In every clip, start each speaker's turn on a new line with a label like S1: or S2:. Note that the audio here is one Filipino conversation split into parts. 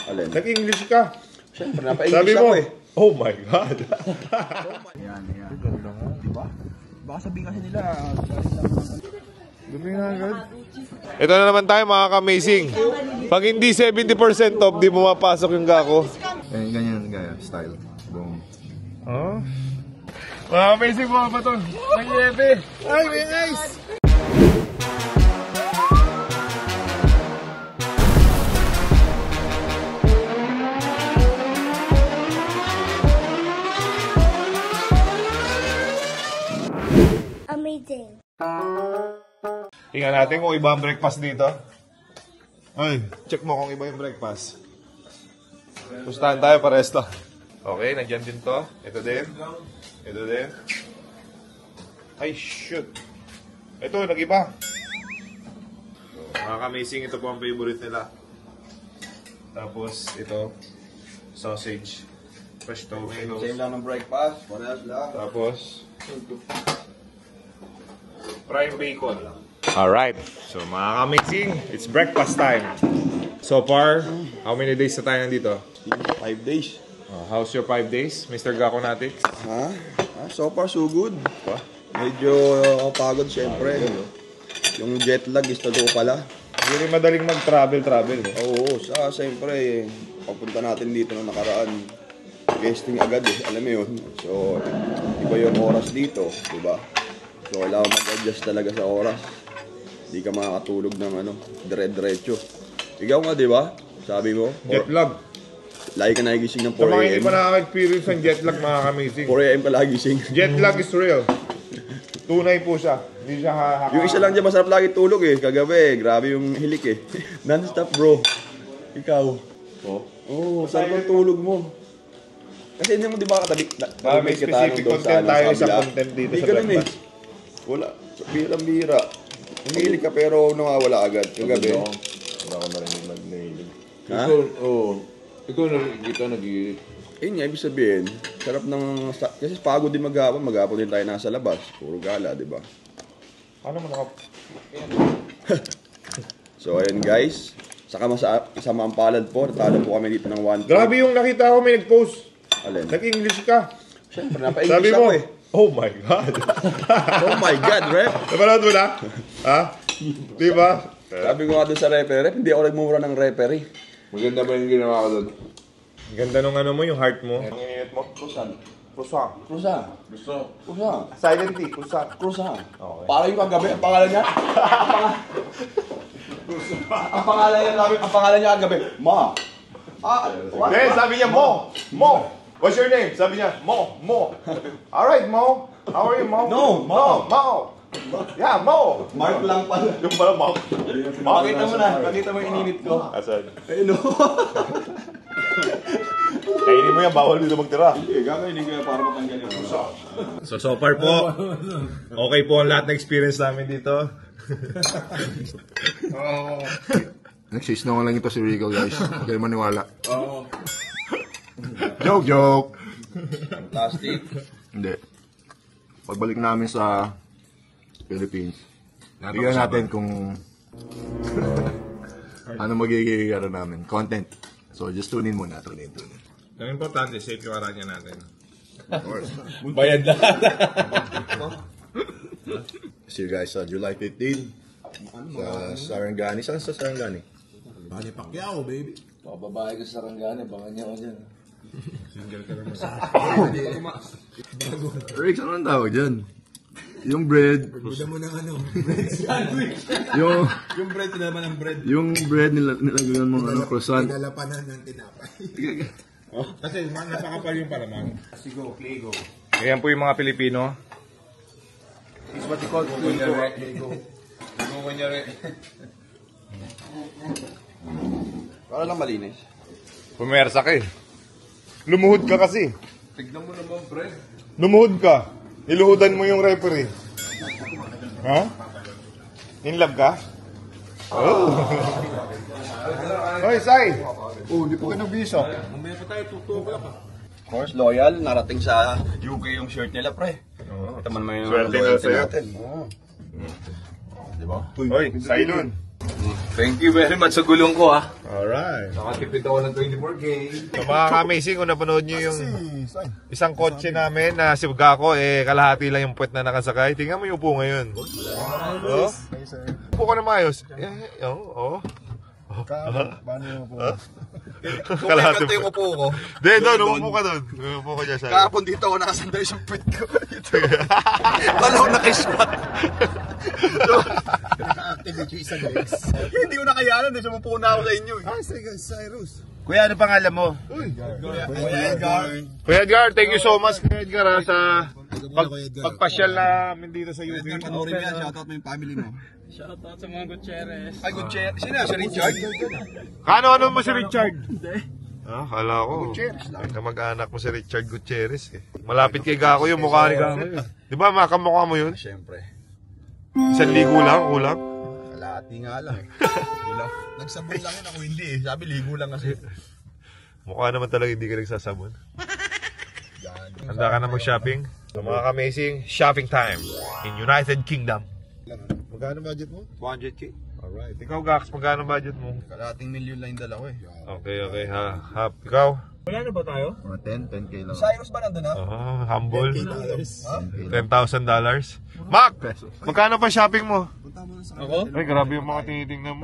S1: Alin?
S2: Nag-English ka.
S1: Siyempre, napa-English ako eh.
S2: Oh my God.
S1: Yan. Diba? Baka sabihin kasi nila.
S2: Ito na naman tayo mga ka-amazing. Pag hindi 70% off, di mo mapasok yung gako.
S1: Ganyan gaya, style. Boom.
S2: Oh. Mga amazing mga baton. Ang yebe. Ay, may ice.
S3: Amazing.
S2: Tingnan natin kung iba ang breakfast dito. Ay, check mo kung iba yung breakfast. Pustahan tayo pares to. Okay, nandiyan din to. Ito din. Ito din. Ay, shoot. Ito, nag-iba. Mga ka-amazing, ito po ang favorite nila. Tapos, ito. Sausage. Fresh tomatoes.
S1: Same lang ng breakfast. Parehas lang.
S2: Tapos, prime bacon. Alright. So, mga ka-amazing, it's breakfast time. So far, how many days na tayo nandito?
S1: 5 days.
S2: How's your 5 days, Mr. Gako natin?
S1: Ha? So far, so good.
S2: Ba?
S1: Medyo pagod syempre. Yung jet lag is totoo pala.
S2: Hindi rin madaling mag-travel.
S1: Oo, siyempre, papunta natin dito nung nakaraan. Guesting agad eh, alam mo yun. So, iba yung oras dito, diba? So, kailangan mag-adjust talaga sa oras. Hindi ka makakatulog ng dire-diretso. Ikaw nga, diba? Sabi mo?
S2: Jet lag.
S1: Lagi ka nagigising ng 4
S2: Sa mga
S1: a.m.
S2: hindi pa nakaka-experience ng jet lag, mga ka-amazing.
S1: 4 a.m. ka lagi gising.
S2: Jet lag is real. Tunay po siya. Hindi siya
S1: Yung isa lang dyan, masarap lagi tulog eh. Kagabi, grabe yung hilik eh. Non-stop bro. Ikaw. Oo, sarap ang tulog mo. Kasi hindi mo di ba katabi?
S2: May specific content tayo sa content dito sa breakfast.
S1: Wala. Bihira. Umihilig ka pero nawawala agad. Kagabi.
S2: Wala ko narinig nag-nailig.
S1: Ha?
S4: Ikaw nakikita nag-iit.
S1: Yun nga, ibig sabihin, sarap ng... Kasi pagod din maghapon din tayo nasa labas. Puro gala, di ba?
S2: Paano mo naka...
S1: So, ayun guys. Saka isama ang palad po. Natalo po kami dito ng 1.
S2: Grabe yung nakita ko may nag-post.
S1: Alin?
S2: Nag-English ka.
S1: Siyempre,
S2: Sabi
S1: napa-English
S2: mo,
S1: ako eh.
S2: oh my God.
S1: Oh my God, rep!
S2: Napanood mo na? Ha? Di ba?
S1: Sabi ko nga doon sa referee, hindi ako nagmumura ng referee.
S4: Maganda ba yung ginawa ko doon?
S2: Ganda nung ano mo, yung heart mo. Ang init mo?
S1: Krusan.
S2: Pusa.
S1: Krusa.
S4: Gusto.
S1: Krusa.
S2: Silent T, pusa.
S1: Krusa.
S2: Okay.
S1: Para yung kagabi, ang pangalan niya? Ang pangalan niya kagabi, Ma. What?
S2: Then, sabi niya, Mo. Mo. What's your name? Sabi niya, Mo. Alright, Mo. How are you, Mo?
S1: No, Mo.
S2: Mo. Yeah, Mo.
S1: Mark lang pala.
S2: Yung pala, Mo.
S1: Pakita mo na, pakita mo yung ininit ko.
S2: Asan?
S1: Ayun o.
S2: Kainin mo yan, bawal dito magtira.
S1: Gagawin ko para matanggal yung krusa.
S2: So far po, okay po ang lahat na experience namin dito.
S4: Nagsisinungaling lang ito si Rico guys. Huwag kayo maniwala.
S2: Joke.
S1: Plastic.
S4: Hindi. Pagbalik namin sa Philippines, bigyan natin kung ano magiging namin. Content. So just tune in muna. Tune in.
S2: Ang importante, safe yung aranya natin.
S4: Of course.
S2: Bayad na.
S4: See you guys sa July 15 sa Sarangani. Saan sa Sarangani?
S5: Manny Pacquiao, baby.
S1: Babae ko sa Sarangani, baka niya ako dyan.
S2: Single ka naman sa
S4: Rick, ano ang tawag dyan? Yung bread.
S5: Buda mo ng bread sandwich.
S4: yung
S5: bread naman ang bread.
S4: Yung bread nilagyan mo ng croissant.
S5: Pinalapanan ng tinapay.
S2: Kasi napakapal yung palaman.
S5: Sigo, Pliego.
S2: Ayan po yung mga Pilipino.
S5: It's what you call Pliego.
S1: Para lang malinis.
S2: Pumersa ka eh. Lumuhod ka kasi.
S4: Tignan mo naman, bread.
S2: Lumuhod ka. Niluhudan mo yung referee. Ha? In love ka? Oh. Hoy, Sai!
S4: Oh, di pa kayo nag-visa.
S5: Mamaya pa tayo, tutuwa ka.
S1: Of course, loyal. Narating sa UK yung shirt nila, pre. Ito man may
S2: Swerte na
S1: loyalty
S2: sa'yo.
S1: natin. Oo. Diba?
S2: Hoy, Sai nun.
S5: Thank you very much sa gulong ko, ha.
S2: Alright.
S5: Nakatipid ako ng 24K.
S2: So mga ka-amazing, kung napanood nyo yung isang kotse namin na si Gako, kalahati lang yung puwet na nakasakay. Tingnan mo yung upo ngayon. Oh? Upo ka na maayos.
S4: Paano yung po?
S2: Kalahati
S5: Ito yung upo ko.
S2: Doon, umupo ka doon. Umupo ka dyan.
S5: Kahapon dito ako nakasandal yung pet ko. Wala ako nakiswat.
S4: Activate yung isang legs.
S5: Hindi ko nakayanan. Sumupo na ako sa inyo.
S4: Sige, Cyrus.
S5: Kuya, ano pangalan mo?
S2: Kuya Edgar, thank you so much Kuya Edgar sa pagpasyal namin dito sa UK.
S5: Panoorin mo yan. Shoutout mo yung family mo.
S3: Shoutout sa mga Gutierrez.
S5: Ay, good chair. Sino? Si Richard?
S2: Ano mo si Richard? Kala ko. Ay, kamag-anak mo si Richard Gutierrez eh. Malapit kay Gako yung mukha ni Gako yun. Di ba makamukha mo yun?
S5: Siyempre.
S2: 1,000 lang, kulang.
S5: Kalahati nga lang eh. Nagsabon lang yun ako hindi eh. Sabi ligo lang kasi.
S2: Mukha naman talaga hindi ka nagsasabon. Handa ka na mag-shopping? So, mga ka-amazing, shopping time in United Kingdom.
S4: Magkano budget mo?
S2: 200k.
S4: Alright.
S2: Ikaw, Gax, magkano budget mo?
S5: Kalahating milyon lang yung dala ko eh.
S2: Okay, ha. Ikaw?
S4: Mga 10K lang.
S5: Cyrus ba nandun ha?
S2: Humble. $10,000. Mac! Magkano pa shopping mo?
S3: Ako?
S2: Ay, grabe yung mga tinitingnan mo.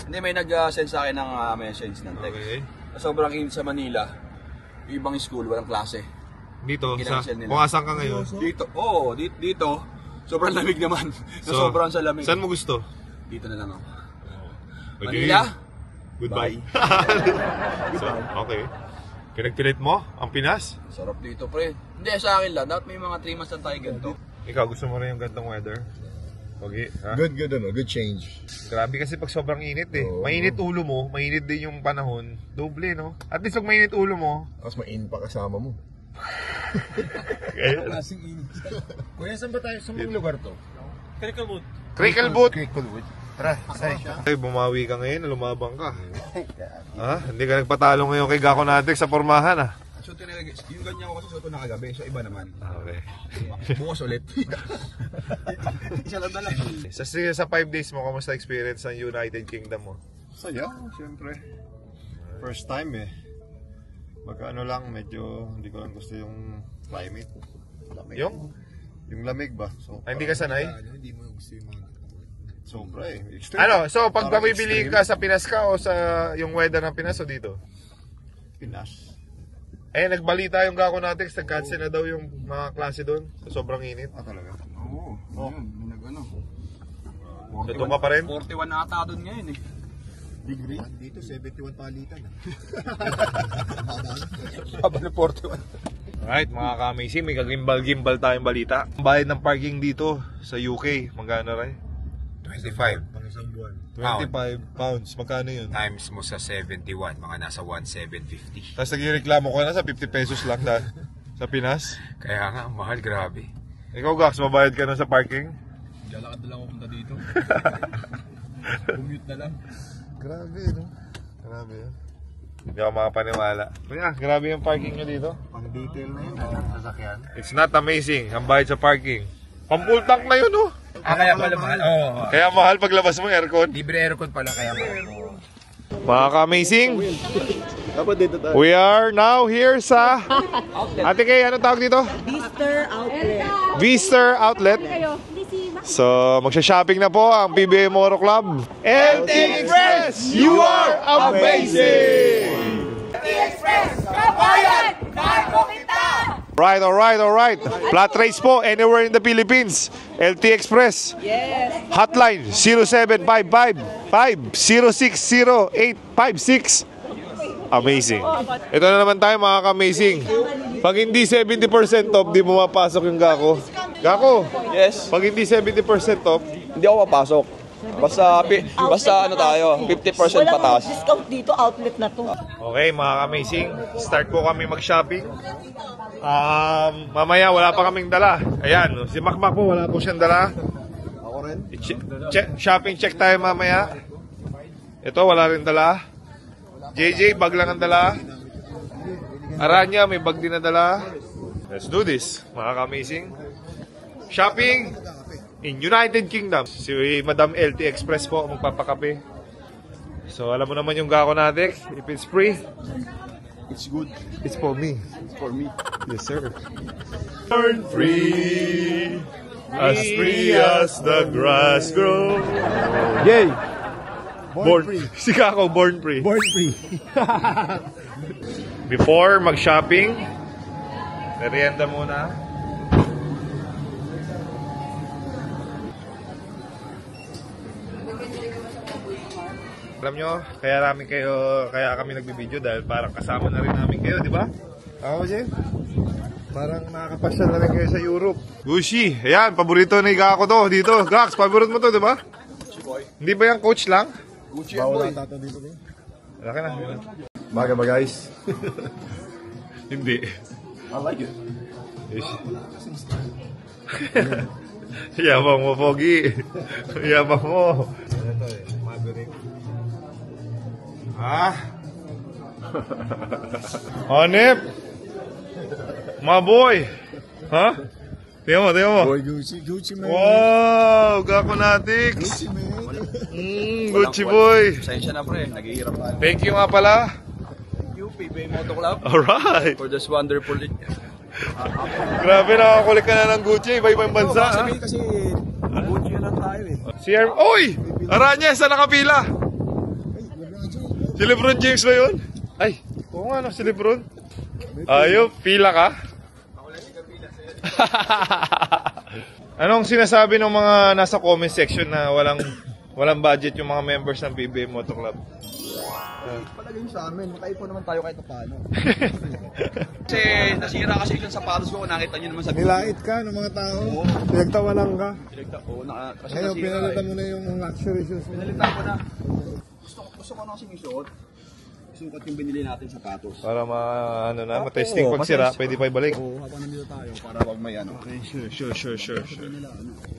S5: Hindi, may nag-send sa akin ng message ng text.
S2: Okay.
S5: Sobrang init sa Manila. Yung ibang school, walang klase.
S2: Dito,
S5: Kinancel nila.
S2: kung asan ka ngayon?
S5: Dito, dito, sobrang lamig naman. Sobrang sa lamig.
S2: Saan mo gusto?
S5: Dito na lang ako.
S2: Okay.
S5: Manila?
S2: Goodbye. So, okay. Pinagpilit mo ang Pinas?
S5: Sarap dito, pre. Hindi, sa akin lang. Dapat may mga 3 months na tayo ganito.
S2: Ikaw, gusto mo rin yung gantong weather? Okay, ha?
S4: Good, good change.
S2: Grabe kasi pag sobrang init eh. Mainit ulo mo, mainit din yung panahon. Doble, no? At least pag mainit ulo mo,
S4: Tapos ma-in pa kasama mo.
S2: ayan.
S4: Kuya, saan ba tayo? Saan mga lugar to?
S3: Cricklewood.
S2: Cricklewood.
S4: Cricklewood. Tara,
S2: Ay, bumawi ka ngayon, lumabang ka. Ha? Hindi ka nagpatalo ngayon kay Gako Natek sa pormahan, ha?
S5: So, yung ganyan ko kasi suot ko na kagabi. So, iba naman.
S2: Okay.
S5: Bukas ulit. Isa lang na lang.
S2: Sa 5 days mo, kamusta experience sa United Kingdom mo?
S4: Saya, siyempre. First time eh. Magkano lang, medyo hindi ko lang gusto yung climate. Lamig. Yung lamig ba? So,
S2: Ay, hindi ka sanay?
S4: Hindi mo gusto yung mga sobra eh. Extreme.
S2: Ano? So, pag
S4: Parang
S2: pamibili
S4: extreme.
S2: ka sa Pinas ka o sa yung weather ng Pinas o dito?
S4: Pinas.
S2: Nagbalita yung Gako Natek, nag-cancel na daw yung mga klase doon. Sobrang init.
S4: Talaga?
S5: Oo. May nag-ano.
S2: Ito ka pa rin?
S5: 41 na ata doon ngayon eh.
S4: Degree? Dito, 71 palitan.
S5: Haba na 41.
S2: Alright, mga ka-amazing, may kagimbal-gimbal tayong balita. Ang bayad ng parking dito sa UK, magkano rin?
S6: 25
S4: Pang isang buwan.
S2: 25 pounds, magkano yun?
S6: times mo sa 71, mga nasa 1,750.
S2: Tapos nagreklamo ko na sa 50 pesos lang sa Pinas.
S6: Kaya nga, mahal, grabe.
S2: Ikaw, Gax, mabayad ka na sa parking?
S5: Lalakad na lang ako punta dito. Commute na lang.
S2: Grabe, no? Grabe yun. Hindi ako makapaniwala. Kuya, grabe yung parking nyo dito.
S4: Pang detail na yun, sasakyan.
S2: It's not amazing, ang bayad sa parking. Pang-full tank na yun, no?
S6: Kaya pala mahal. Oo.
S2: Kaya mahal paglabas mo aircon.
S6: Libre aircon pala, kaya mahal.
S2: Mga ka-amazing,
S1: Dapat dito tayo.
S2: we are now here sa... Ate Kay, anong tawag dito?
S7: Easter Outlet.
S2: Vister Outlet. So, magsha-shopping na po ang PBA Moto Club. LT Express, you are amazing! Alright. Flat race po anywhere in the Philippines. LT Express.
S7: Yes.
S2: Hotline 0755-5060856. Amazing. Ito na naman tayo mga ka-amazing. Pag hindi 70% off, di mo mapasok yung Gako. Gako,
S1: Yes,
S2: pag hindi 70% off,
S1: hindi ako papasok. Basta ano tayo, 50% pataas.
S7: Discount dito, outlet na to.
S2: okay mga ka-amazing, start po kami mag-shopping. Mamaya wala pa kaming dala. Ayan, si Makmak po, wala po siyang dala.
S4: Ako rin.
S2: Shopping check tayo mamaya. Ito, wala rin dala. JJ, bag lang ang dala. Aranya, may bag din na dala. Let's do this, mga ka-amazing. Shopping in United Kingdom. Si Madam LT Express po magpapakape. So alam mo naman yung Gakonatic, if it's free,
S1: It's good.
S2: it's for me.
S1: For me.
S2: Yes, sir. Born free, as the grass grows.
S5: Yay!
S2: Born free. Si Kako, born free.
S5: Born free.
S2: Before mag-shopping, merienda muna. Alam nyo, kaya kami nagbibideo dahil parang kasama na rin namin kayo, di ba? Ako, Jen? Parang nakakapasyal na rin kayo sa Europe. Gucci, ayan, paborito ni Gako to dito. Gax, paborito mo to, di ba? Hindi ba yan coach lang?
S1: Gucci yan, boy.
S2: Laki na.
S4: Maga ba guys?
S2: Hindi.
S1: I like it.
S2: Yabang mo, Pogi. Yabang mo. Ano to eh? Maverick. Ah? Hanip! Maboy! Ha? Tingnan mo.
S5: Boy, Gucci man.
S2: Wow! Gakonatic!
S5: Gucci man.
S2: Gucci boy!
S1: Pasensya na pre, naghihirap tayo.
S2: Thank you nga pala.
S1: Thank you, PBA Moto Club,
S2: Alright!
S1: for this wonderful...
S2: Grabe, nakakulik ka na ng Gucci. Iba-ibang bansa. Ha?
S1: Sabihin kasi, Gucci na tayo eh.
S2: Oy! Aranya, saan nakapila? Si Lebron James ba yun? Ay, oo nga no, si Lebron. Ayaw, pila ka? Anong sinasabi ng mga nasa comment section na walang budget yung mga members ng PBA Moto Club?
S1: Palagay nyo sa amin, makaipon naman tayo kahit paano. Kasi nasira kasi yung sapatos ko, nakita nyo naman sa video.
S5: Nilait ka ng mga tao. Pinagtawanan ka.
S1: Oo, kasi
S5: Ngayon,
S1: nasira
S5: pinalitan mo na yung luxury shoes mo.
S1: Pinalitan ko na. Gusto ko na kasing isuot. Sukat yung binili natin sapatos.
S2: Para ma-testing pag sira, pwede pa ibalik.
S1: Oo, habang nandito tayo para wag may ano.
S2: Sure.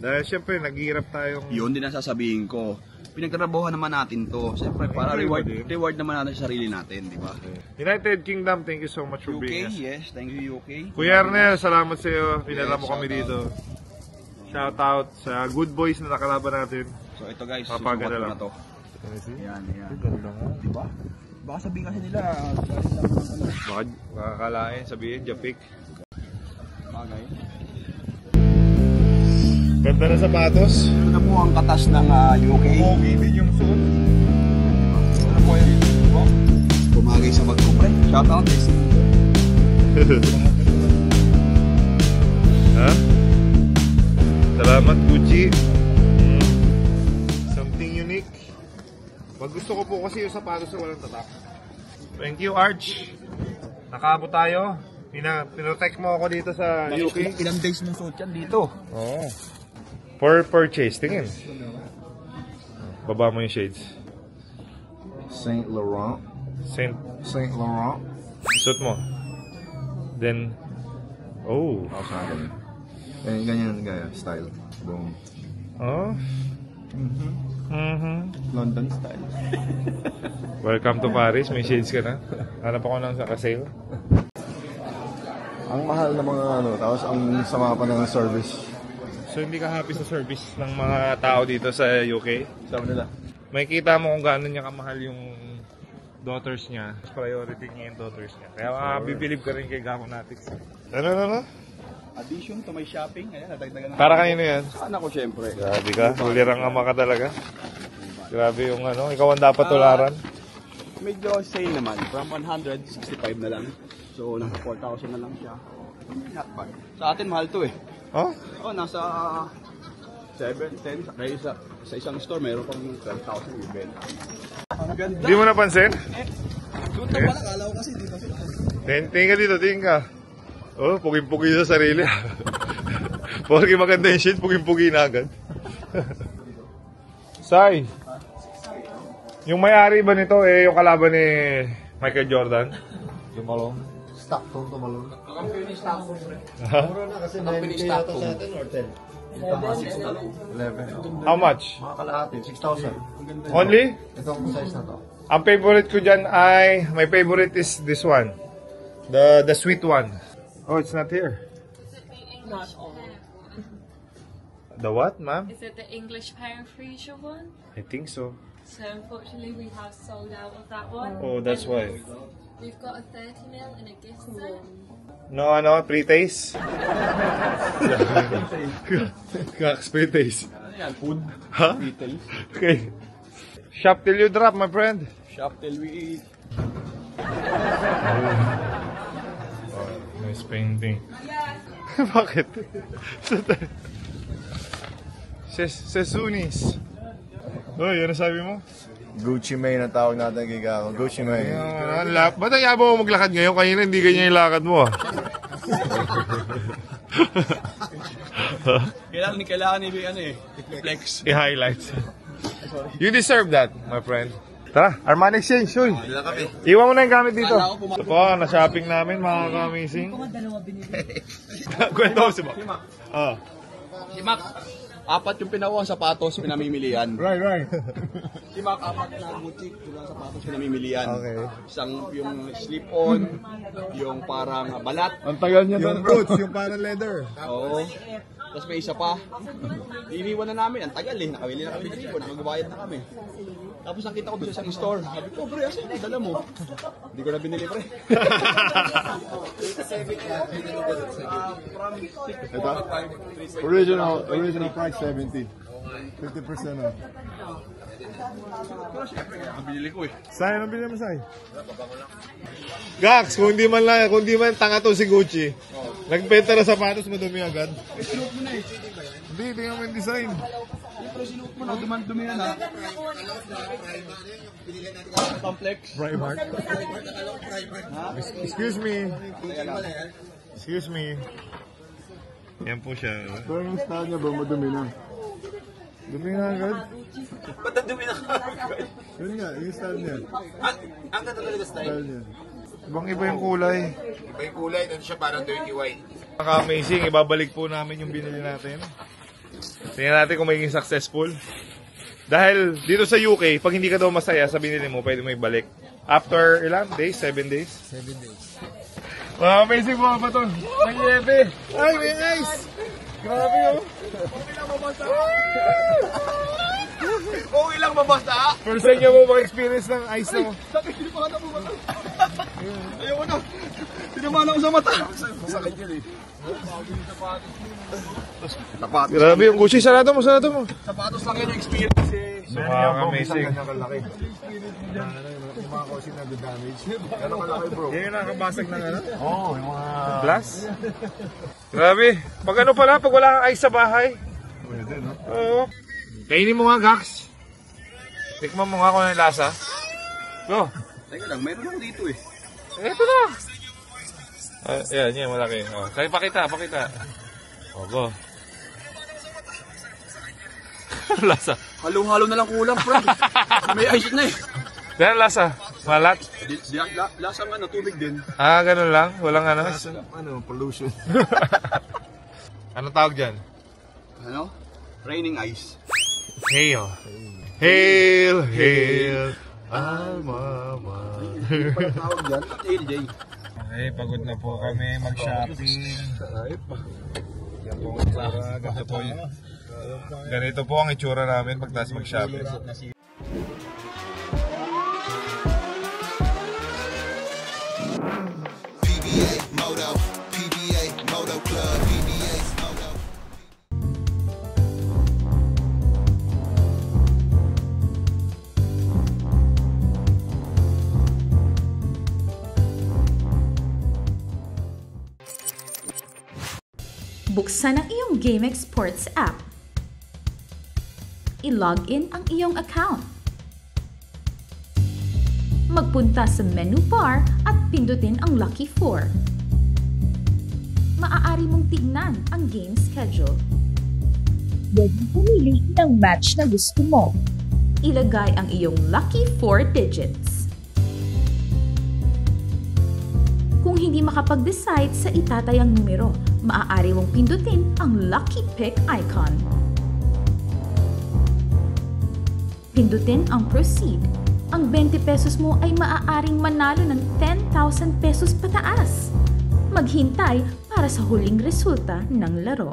S2: Dahil syempre, naghihirap tayong...
S1: Yun din ang sasabihin ko. Pinagtrabahuhan naman natin to. Siyempre, para reward naman natin sa sarili natin, di ba?
S2: United Kingdom, thank you so much for
S1: UK,
S2: being us.
S1: yes. Thank you, UK.
S2: Kuya Ernel, salamat sa iyo. Pinala mo
S1: Yes,
S2: kami
S1: shout
S2: dito. Shout out sa good boys na nakalaban natin.
S1: So ito guys,
S2: Papaga
S1: susukat
S2: na
S1: ko
S2: lang.
S1: na to. Ayan.
S2: Ganda nga.
S1: Di ba? Baka sabihin kasi nila,
S2: Baka makakalain, sabihin, Japik.
S1: bagay.
S2: Ganda na sapatos.
S1: Ito na po ang katas ng UK.
S2: Pogi din yung suit.
S1: Ano po yun? Pumagay sa bag ko, pre. Shout out, Desi.
S2: Ha? Salamat, Gucci. Something unique. Pag gusto ko po kasi yung sapatos na walang tatak. Thank you, Arch. Nakaabot tayo. Pinrotect mo ako dito sa UK.
S1: Ilang days mong suot yan dito?
S2: Oo. For purchase, tingin. Baba mo yung shades.
S5: Saint Laurent.
S2: Saint
S5: Laurent.
S2: suit mo. Then, oh.
S5: Ako sa akin. Ganyan gaya, style. Boom.
S2: Oh.
S5: London style.
S2: Welcome to Paris. May shades ka na. Hanap ako ng saka-sale.
S5: Ang mahal na mga tapos ang sama pa ng service.
S2: So, hindi ka happy sa service ng mga tao dito sa UK?
S5: Sabi nila.
S2: May kita mo kung gaano niya kamahal yung daughters niya. Priority niya yung daughters niya. Kaya bibilib ka rin kay Gakonatic. Ano?
S1: Addition to my shopping. Ayan, nadagdagan na.
S2: Para kanino yan?
S1: Saan ako syempre?
S2: Grabe ka. Hulirang ama ka talaga. Grabe yung ikaw ang dapat tularan.
S1: Medyo sale naman. From 165 na lang. So, nasa 4,000 na lang siya. Not bad. Sa atin, mahal to eh.
S2: Oh?
S1: Oh, nasa 7, 10. Kaya sa isang store, mayroon pang 12,000 yung benta. Ang ganda.
S2: Hindi mo napansin?
S1: Doon na pala, kala ko kasi dito.
S2: Tingin ka dito, tingin ka. Oh, puging-pugi sa sarili. Porque maganda yung shit, puging-pugi na agad. Sai, yung may-ari ba nito yung kalaban ni Michael Jordan?
S5: Tumalong. Stockton tumalong.
S2: Ha?
S5: Mura na kasi 9K yata sa atin or 10? 11.
S2: How much?
S5: Mga kalahati, 6,000.
S2: Only?
S5: Itong size na to.
S2: Ang favorite ko dyan my favorite is this one. The sweet one. Oh, it's not here. The what, ma'am?
S8: Is it the English Pound Freesia one?
S2: I think so.
S8: So unfortunately we have sold out of that one.
S2: Oh, that's why.
S8: We've got a 30ml and a gift set.
S2: No, pre-taste? Kaks, pre-taste.
S5: Yan, food.
S2: Huh?
S5: Details.
S2: Okay. Shop till you drop, my friend.
S5: Shop till we eat.
S2: Nice painting. Bakit? Sesunis. Uy, ano sabi mo?
S4: Gucci Mane ang tawag natin kay Kako. Gucci Mane.
S2: Ba't ang yabang mo maglakad ngayon? Kanina hindi ganyan yung lakad mo ah.
S5: Kailangan i-flex.
S2: I-highlight. You deserve that, my friend. Tara, Armani Exchange, uy. Iwan mo na yung gamit dito. Ito po, na-shopping namin, mga ka-amazing. Kwento mo si Mac.
S5: Si Mac, 4 yung pinakuha sapatos, pinamimilian.
S4: Right.
S5: Si Mac, 4 na boutique, sapatos, pinamimilian.
S4: Okay.
S5: Isang yung slip-on, yung parang balat.
S4: Ang tagal niya yung boots, yung parang leather.
S5: Oo. Tapos may isa pa. Iniwan na namin. Ang tagal eh. Nakawili na kami dito. Magbabayad na kami. Tapos nakita ko doon sa isang store. Sabi ko, pre, asan yung dala mo? Hindi ko na binili, pre.
S4: Ito? Original price 70. 50% off.
S5: Pero syempre, ang binili ko eh.
S4: Sai, anong binili mo, Sai?
S2: Gax, kung di man tanga to si Gucci. Nagbenta na sapatos, madumi agad.
S5: Sinuot mo na eh.
S2: Hindi, tingnan mo yung design.
S5: Pero sinuot mo na, dumi na na. Complex.
S2: Primark. Excuse me. Yan po siya.
S4: Pero yung style niya ba, madumi na?
S2: Dumi nga agad.
S5: Ba't ang dumi na agad?
S4: Yun nga, yung style niya.
S5: Ang ganda talaga style.
S4: Niya.
S2: Ibang iba yung kulay.
S6: Iba yung kulay, doon siya parang dirty white.
S2: Amazing, ibabalik po namin yung binili natin. Tingnan natin kung magiging successful. Dahil dito sa UK, pag hindi ka daw masaya sa binili mo, pwede mo ibalik. After ilang days? 7 days? 7 days. Wow, amazing mga baton. May yebe. Ay, may ice. Grabe oh.
S5: Okay lang mabasa.
S2: First time niya mo maka-experience ng ice na mo.
S5: Sakit, hindi pa ka nabubasa. Ayaw na. Tinamaan ako sa mata. Sakit yun eh. Sapatos.
S2: Grabe yung Gucci. Sarado mo.
S5: Sapatos lang yun yung experience eh.
S2: So, mga amazing.
S4: Kalaki. Yung mga kosin na damage. Gano'ng kalaki, bro?
S2: Yan yung nakabasag ng ano?
S4: Oo, yung mga...
S2: Glass? Grabe. Pag ano pala, pag wala kang ice sa bahay.
S4: Pwede, no?
S2: Oo. Kainin mo nga, Gax. Tikman mo nga kung ano yung lasa. Go.
S5: Teka lang, meron lang dito eh.
S2: Ito na. Yan, malaki. Oh, kaya pakita. Oh, go. Lasa.
S5: Halo-halo na lang kulang, bro. May ice na eh.
S2: Yan, lasa. Malat.
S5: Lasang ano, tubig din.
S2: Ah, ganun lang. Walang ano.
S4: Pollution.
S2: Anong tawag dyan?
S5: Ano? Raining ice.
S2: Hail. Hail. Alma mater.
S5: Tawag dyan, Hail J.
S2: Okay, pagod na po kami mag-shopping. Yan po ang itsura. Ganito po ang itsura namin pagtas mag-shopping.
S9: PBA Moto Club, PBA Moto.
S10: Buksan ang iyong GameX Sports app. I-log in ang iyong account. Magpunta sa menu bar at pindutin ang Lucky 4. Maaari mong tignan ang game schedule.
S7: Pwede pumili ng match na gusto mo.
S10: Ilagay ang iyong Lucky 4 digits. Kung hindi makapag-decide sa itatayang numero, maaari mong pindutin ang Lucky Pick icon. Pindutin ang Proceed. Ang 20 pesos mo ay maaaring manalo ng 10,000 pesos pataas. Maghintay para sa huling resulta ng laro.